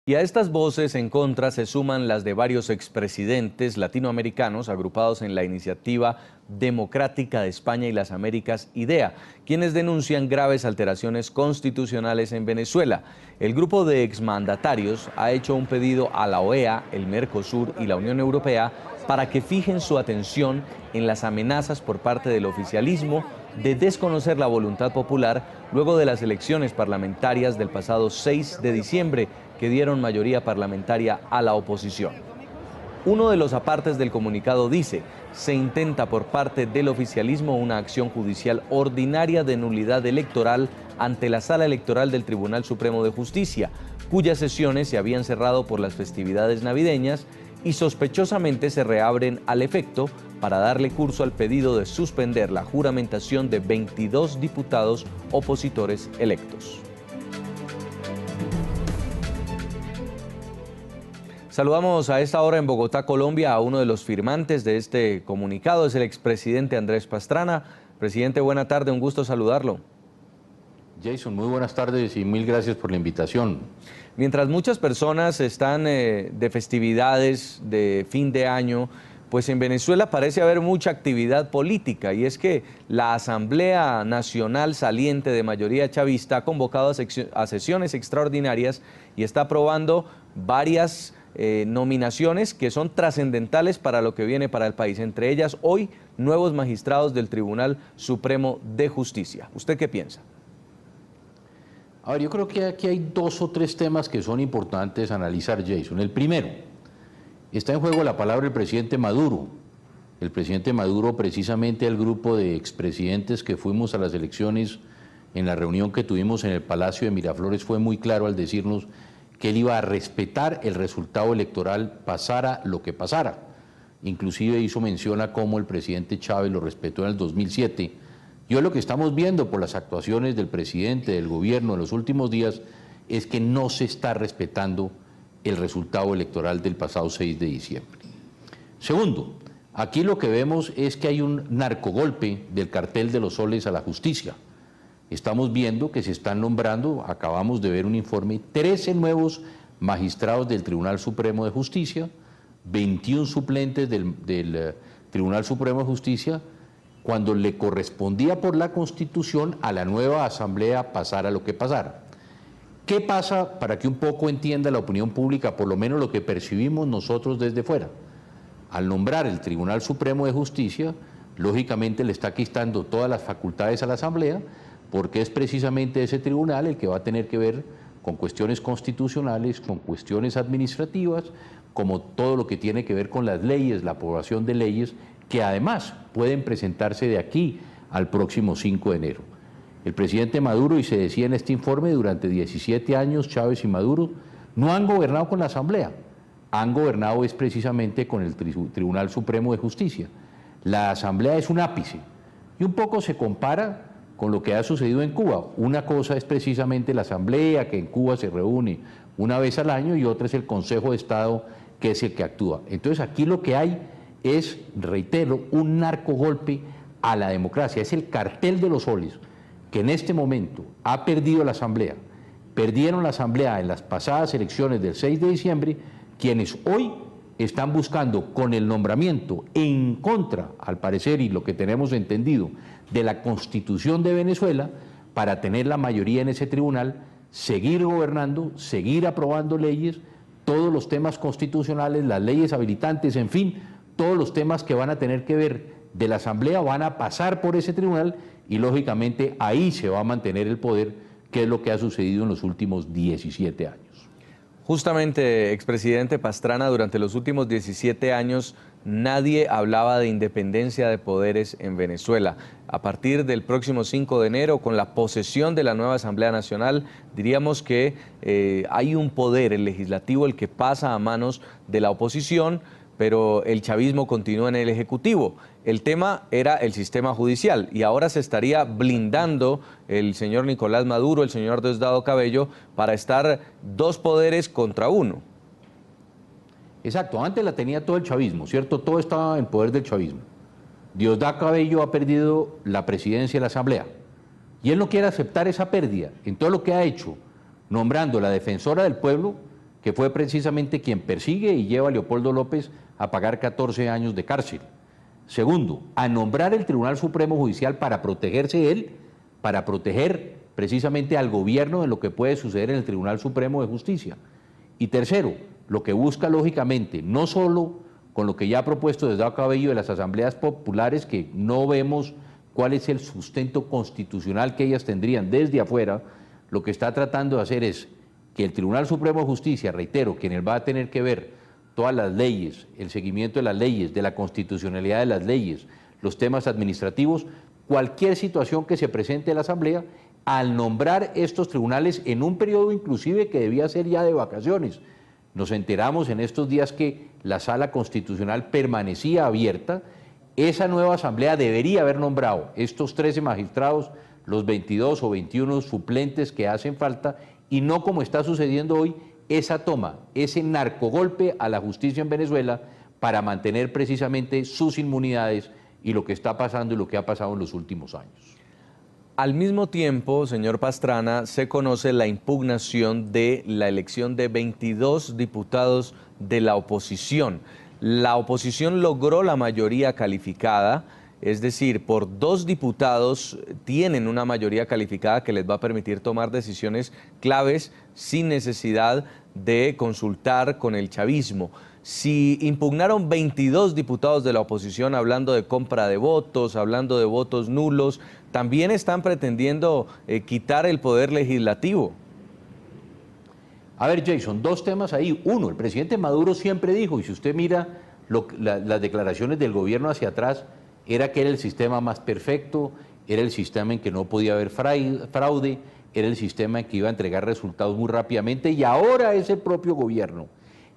Y a estas voces en contra se suman las de varios expresidentes latinoamericanos agrupados en la Iniciativa Democrática de España y las Américas, IDEA, quienes denuncian graves alteraciones constitucionales en Venezuela. El grupo de exmandatarios ha hecho un pedido a la OEA, el Mercosur y la Unión Europea para que fijen su atención en las amenazas por parte del oficialismo de desconocer la voluntad popular luego de las elecciones parlamentarias del pasado 6 de diciembre, que dieron mayoría parlamentaria a la oposición. Uno de los apartes del comunicado dice: se intenta por parte del oficialismo una acción judicial ordinaria de nulidad electoral ante la Sala Electoral del Tribunal Supremo de Justicia, cuyas sesiones se habían cerrado por las festividades navideñas y sospechosamente se reabren al efecto para darle curso al pedido de suspender la juramentación de 22 diputados opositores electos. Saludamos a esta hora en Bogotá, Colombia, a uno de los firmantes de este comunicado, es el expresidente Andrés Pastrana. Presidente, buena tarde, un gusto saludarlo. Jason, muy buenas tardes y mil gracias por la invitación. Mientras muchas personas están de festividades de fin de año, pues en Venezuela parece haber mucha actividad política, y es que la Asamblea Nacional saliente de mayoría chavista ha convocado a sesiones extraordinarias y está aprobando varias nominaciones que son trascendentales para lo que viene para el país, entre ellas hoy nuevos magistrados del Tribunal Supremo de Justicia. ¿Usted qué piensa? A ver, yo creo que aquí hay dos o tres temas que son importantes analizar, Jason. El primero, está en juego la palabra del presidente Maduro. El presidente Maduro, precisamente el grupo de expresidentes que fuimos a las elecciones, en la reunión que tuvimos en el Palacio de Miraflores, fue muy claro al decirnos que él iba a respetar el resultado electoral, pasara lo que pasara. Inclusive hizo mención a cómo el presidente Chávez lo respetó en el 2007. Y hoy lo que estamos viendo por las actuaciones del presidente, del gobierno en los últimos días, es que no se está respetando el resultado electoral del pasado 6 de diciembre. Segundo, aquí lo que vemos es que hay un narcogolpe del cartel de los soles a la justicia. Estamos viendo que se están nombrando, acabamos de ver un informe, 13 nuevos magistrados del Tribunal Supremo de Justicia, 21 suplentes del Tribunal Supremo de Justicia, cuando le correspondía por la Constitución a la nueva Asamblea pasara lo que pasara. ¿Qué pasa para que un poco entienda la opinión pública, por lo menos lo que percibimos nosotros desde fuera? Al nombrar el Tribunal Supremo de Justicia, lógicamente le está quitando todas las facultades a la Asamblea, porque es precisamente ese tribunal el que va a tener que ver con cuestiones constitucionales, con cuestiones administrativas, como todo lo que tiene que ver con las leyes, la aprobación de leyes, que además pueden presentarse de aquí al próximo 5 de enero. El presidente Maduro, y se decía en este informe, durante 17 años Chávez y Maduro no han gobernado con la Asamblea, han gobernado es precisamente con el Tribunal Supremo de Justicia. La Asamblea es un ápice y un poco se compara con lo que ha sucedido en Cuba. Una cosa es precisamente la Asamblea, que en Cuba se reúne una vez al año, y otra es el Consejo de Estado, que es el que actúa. Entonces aquí lo que hay es, reitero, un narcogolpe a la democracia, es el cartel de los soles, que en este momento ha perdido la Asamblea. Perdieron la Asamblea en las pasadas elecciones del 6 de diciembre, quienes hoy están buscando con el nombramiento en contra, al parecer, y lo que tenemos entendido, de la Constitución de Venezuela, para tener la mayoría en ese tribunal, seguir gobernando, seguir aprobando leyes, todos los temas constitucionales, las leyes habilitantes, en fin, todos los temas que van a tener que ver de la Asamblea van a pasar por ese tribunal, y lógicamente ahí se va a mantener el poder, que es lo que ha sucedido en los últimos 17 años. Justamente, expresidente Pastrana, durante los últimos 17 años nadie hablaba de independencia de poderes en Venezuela. A partir del próximo 5 de enero, con la posesión de la nueva Asamblea Nacional, diríamos que hay un poder, el legislativo, el que pasa a manos de la oposición, pero el chavismo continúa en el Ejecutivo. El tema era el sistema judicial, y ahora se estaría blindando el señor Nicolás Maduro, el señor Diosdado Cabello, para estar dos poderes contra uno. Exacto, antes la tenía todo el chavismo, ¿cierto? Todo estaba en poder del chavismo. Diosdado Cabello ha perdido la presidencia de la Asamblea, y él no quiere aceptar esa pérdida. Entonces lo que ha hecho, nombrando la defensora del pueblo, que fue precisamente quien persigue y lleva a Leopoldo López a pagar 14 años de cárcel. Segundo, a nombrar el Tribunal Supremo Judicial para protegerse él, para proteger precisamente al gobierno de lo que puede suceder en el Tribunal Supremo de Justicia. Y tercero, lo que busca lógicamente, no solo con lo que ya ha propuesto Diosdado Cabello de las asambleas populares, que no vemos cuál es el sustento constitucional que ellas tendrían desde afuera, lo que está tratando de hacer es que el Tribunal Supremo de Justicia, reitero, quien va a tener que ver todas las leyes, el seguimiento de las leyes, de la constitucionalidad de las leyes, los temas administrativos, cualquier situación que se presente en la Asamblea, al nombrar estos tribunales en un periodo inclusive que debía ser ya de vacaciones. Nos enteramos en estos días que la Sala Constitucional permanecía abierta. Esa nueva Asamblea debería haber nombrado estos 13 magistrados, los 22 o 21 suplentes que hacen falta, y no como está sucediendo hoy, esa toma, ese narcogolpe a la justicia en Venezuela para mantener precisamente sus inmunidades y lo que está pasando y lo que ha pasado en los últimos años. Al mismo tiempo, señor Pastrana, se conoce la impugnación de la elección de 22 diputados de la oposición. La oposición logró la mayoría calificada, es decir, por 2 diputados tienen una mayoría calificada que les va a permitir tomar decisiones claves sin necesidad de consultar con el chavismo. Si impugnaron 22 diputados de la oposición hablando de compra de votos, hablando de votos nulos, también están pretendiendo quitar el poder legislativo. A ver, Jason, 2 temas ahí. Uno, el presidente Maduro siempre dijo, y si usted mira las declaraciones del gobierno hacia atrás, era que era el sistema más perfecto, era el sistema en que no podía haber fraude, era el sistema en que iba a entregar resultados muy rápidamente, y ahora es el propio gobierno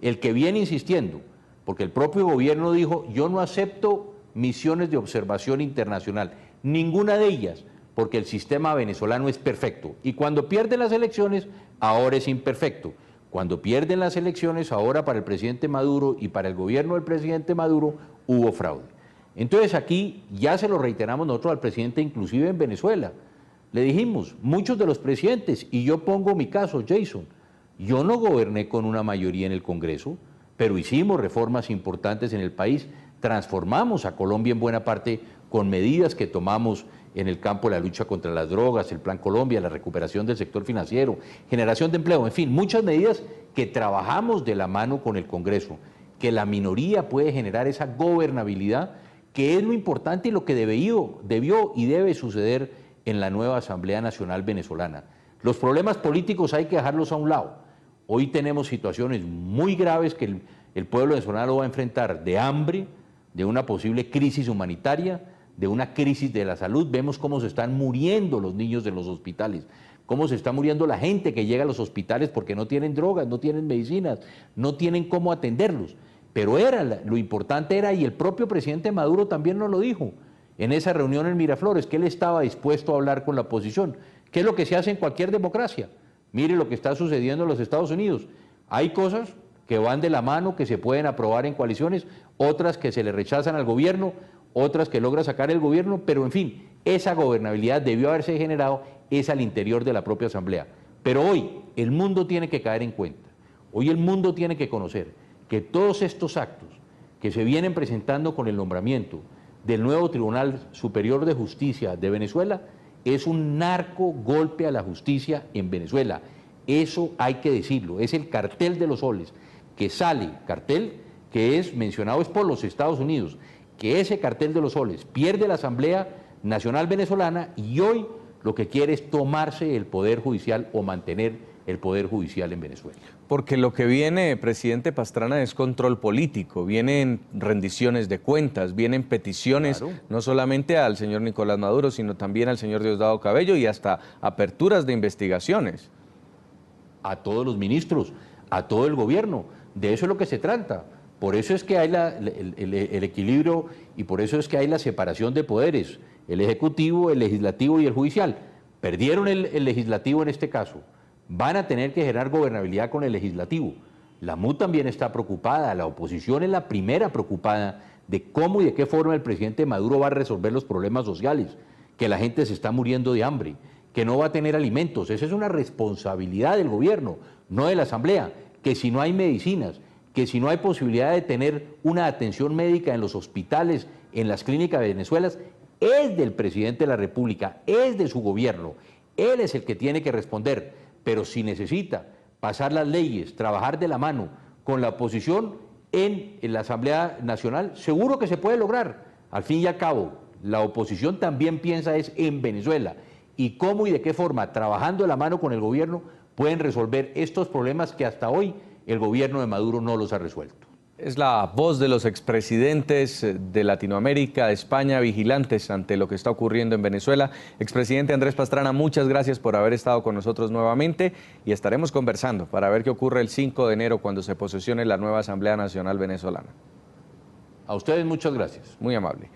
el que viene insistiendo, porque el propio gobierno dijo, yo no acepto misiones de observación internacional, ninguna de ellas, porque el sistema venezolano es perfecto, y cuando pierden las elecciones, ahora es imperfecto. Cuando pierden las elecciones, ahora para el presidente Maduro y para el gobierno del presidente Maduro, hubo fraude. Entonces aquí ya se lo reiteramos nosotros al presidente, inclusive en Venezuela. Le dijimos, muchos de los presidentes, y yo pongo mi caso, Jason, yo no goberné con una mayoría en el Congreso, pero hicimos reformas importantes en el país, transformamos a Colombia en buena parte con medidas que tomamos en el campo de la lucha contra las drogas, el Plan Colombia, la recuperación del sector financiero, generación de empleo, en fin, muchas medidas que trabajamos de la mano con el Congreso, que la minoría puede generar esa gobernabilidad, que es lo importante y lo que debió y debe suceder en la nueva Asamblea Nacional Venezolana. Los problemas políticos hay que dejarlos a un lado. Hoy tenemos situaciones muy graves que el pueblo venezolano va a enfrentar, de hambre, de una posible crisis humanitaria, de una crisis de la salud. Vemos cómo se están muriendo los niños de los hospitales, cómo se está muriendo la gente que llega a los hospitales porque no tienen drogas, no tienen medicinas, no tienen cómo atenderlos. Pero lo importante era, y el propio presidente Maduro también nos lo dijo, en esa reunión en Miraflores, que él estaba dispuesto a hablar con la oposición, que es lo que se hace en cualquier democracia. Mire lo que está sucediendo en los Estados Unidos. Hay cosas que van de la mano, que se pueden aprobar en coaliciones, otras que se le rechazan al gobierno, otras que logra sacar el gobierno, pero en fin, esa gobernabilidad debió haberse generado es al interior de la propia Asamblea. Pero hoy el mundo tiene que caer en cuenta, hoy el mundo tiene que conocer que todos estos actos que se vienen presentando con el nombramiento del nuevo Tribunal Superior de Justicia de Venezuela es un narco golpe a la justicia en Venezuela. Eso hay que decirlo, es el cartel de los soles, que sale, cartel que es mencionado es por los Estados Unidos, que ese cartel de los soles pierde la Asamblea Nacional Venezolana y hoy lo que quiere es tomarse el Poder Judicial o mantener el Poder Judicial en Venezuela. Porque lo que viene, presidente Pastrana, es control político, vienen rendiciones de cuentas, vienen peticiones, claro, no solamente al señor Nicolás Maduro, sino también al señor Diosdado Cabello y hasta aperturas de investigaciones. A todos los ministros, a todo el gobierno, de eso es lo que se trata. Por eso es que hay el equilibrio y por eso es que hay la separación de poderes, el ejecutivo, el legislativo y el judicial. Perdieron el legislativo en este caso. Van a tener que generar gobernabilidad con el legislativo. La MUD también está preocupada, la oposición es la primera preocupada de cómo y de qué forma el presidente Maduro va a resolver los problemas sociales, que la gente se está muriendo de hambre, que no va a tener alimentos. Esa es una responsabilidad del gobierno, no de la Asamblea. que si no hay medicinas, que si no hay posibilidad de tener una atención médica en los hospitales, en las clínicas de Venezuela, es del presidente de la República, es de su gobierno. Él es el que tiene que responder, pero si necesita pasar las leyes, trabajar de la mano con la oposición en la Asamblea Nacional, seguro que se puede lograr. Al fin y al cabo, la oposición también piensa es en Venezuela y cómo y de qué forma, trabajando de la mano con el gobierno, pueden resolver estos problemas que hasta hoy el gobierno de Maduro no los ha resuelto. Es la voz de los expresidentes de Latinoamérica, de España, vigilantes ante lo que está ocurriendo en Venezuela. Expresidente Andrés Pastrana, muchas gracias por haber estado con nosotros nuevamente y estaremos conversando para ver qué ocurre el 5 de enero cuando se posesione la nueva Asamblea Nacional Venezolana. A ustedes muchas gracias. Muy amable.